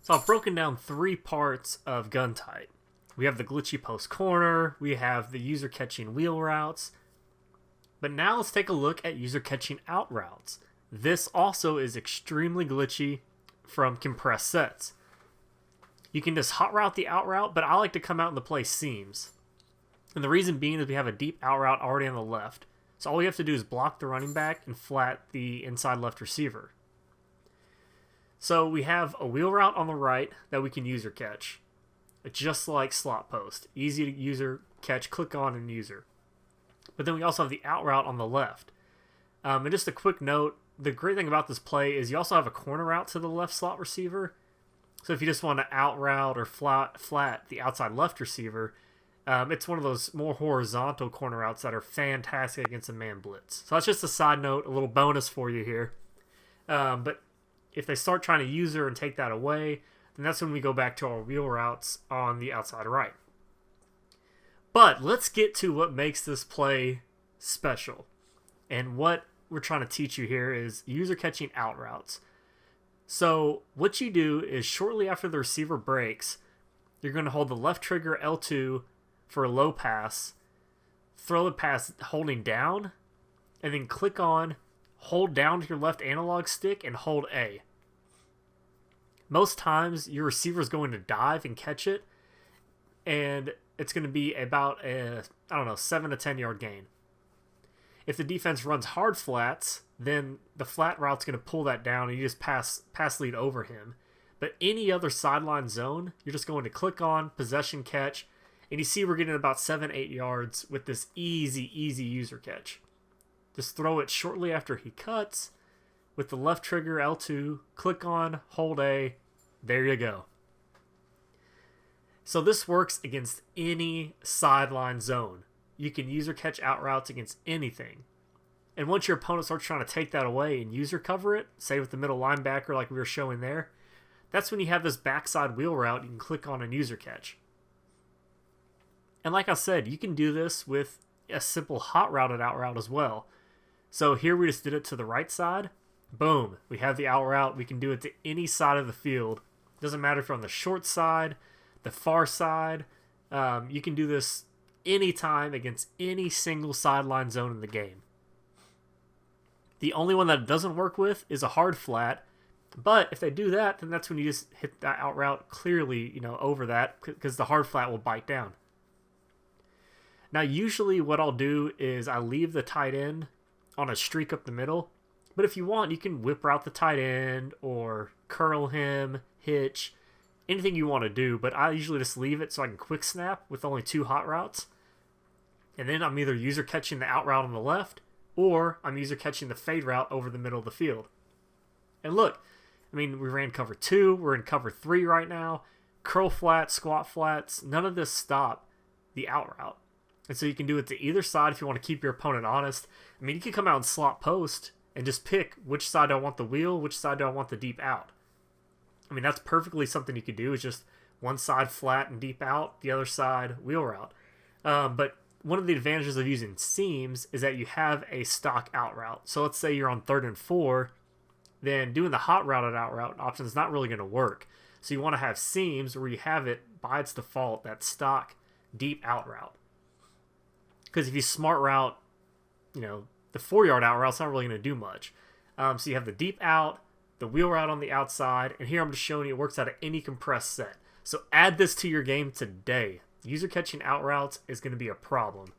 So I've broken down 3 parts of gun tight. We have the glitchy post corner, we have the user catching wheel routes, but now let's take a look at user catching out routes. This also is extremely glitchy from compressed sets. You can just hot route the out route, but I like to come out and to play seams. And the reason being is we have a deep out route already on the left. So all we have to do is block the running back and flat the inside left receiver. So we have a wheel route on the right that we can user catch. Just like slot post. Easy to user catch, click on and user. But then we also have the out route on the left. And just a quick note, the great thing about this play is you also have a corner route to the left slot receiver. So if you just want to out route or flat the outside left receiver, it's one of those more horizontal corner routes that are fantastic against a man blitz. So that's just a side note, a little bonus for you here. But if they start trying to user and take that away, then that's when we go back to our wheel routes on the outside right. But let's get to what makes this play special. And what we're trying to teach you here is user catching out routes. So what you do is shortly after the receiver breaks, you're going to hold the left trigger L2 for a low pass, throw the pass holding down, and then click on, hold down to your left analog stick, and hold A. Most times your receiver is going to dive and catch it, and it's going to be about a 7 to 10 yard gain. If the defense runs hard flats, then the flat route's going to pull that down and you just pass lead over him. But any other sideline zone, you're just going to click on, possession catch, and you see we're getting about 7-8 yards with this easy user catch. Just throw it shortly after he cuts with the left trigger L2, click on, hold A, there you go. So this works against any sideline zone. You can user catch out routes against anything. And once your opponent starts trying to take that away and user cover it, say with the middle linebacker like we were showing there, that's when you have this backside wheel route you can click on and user catch. And like I said, you can do this with a simple hot routed out route as well. So here we just did it to the right side. Boom, we have the out route. We can do it to any side of the field. Doesn't matter if you're on the short side, the far side. You can do this anytime against any single sideline zone in the game. The only one that it doesn't work with is a hard flat. But if they do that, then that's when you just hit that out route clearly, over that, because the hard flat will bite down. Now, usually what I'll do is I leave the tight end on a streak up the middle. But if you want, you can whip route the tight end or curl him, hitch, anything you want to do. But I usually just leave it so I can quick snap with only 2 hot routes. And then I'm either user catching the out route on the left, or I'm user catching the fade route over the middle of the field. And look, we ran cover 2, we're in cover 3 right now. Curl flats, squat flats, none of this stop the out route. And so you can do it to either side if you want to keep your opponent honest. You can come out and slot post and just pick which side do I want the wheel, which side do I want the deep out. That's perfectly something you could do. It's just one side flat and deep out, the other side wheel route. But one of the advantages of using seams is that you have a stock out route. So let's say you're on 3rd and 4, then doing the hot routed out route option is not really going to work. So you want to have seams where you have it by its default, that stock deep out route. Because if you smart route, the 4-yard out route's not really going to do much. So you have the deep out, the wheel route on the outside, and here I'm just showing you it works out of any compressed set. So add this to your game today. User catching out routes is going to be a problem.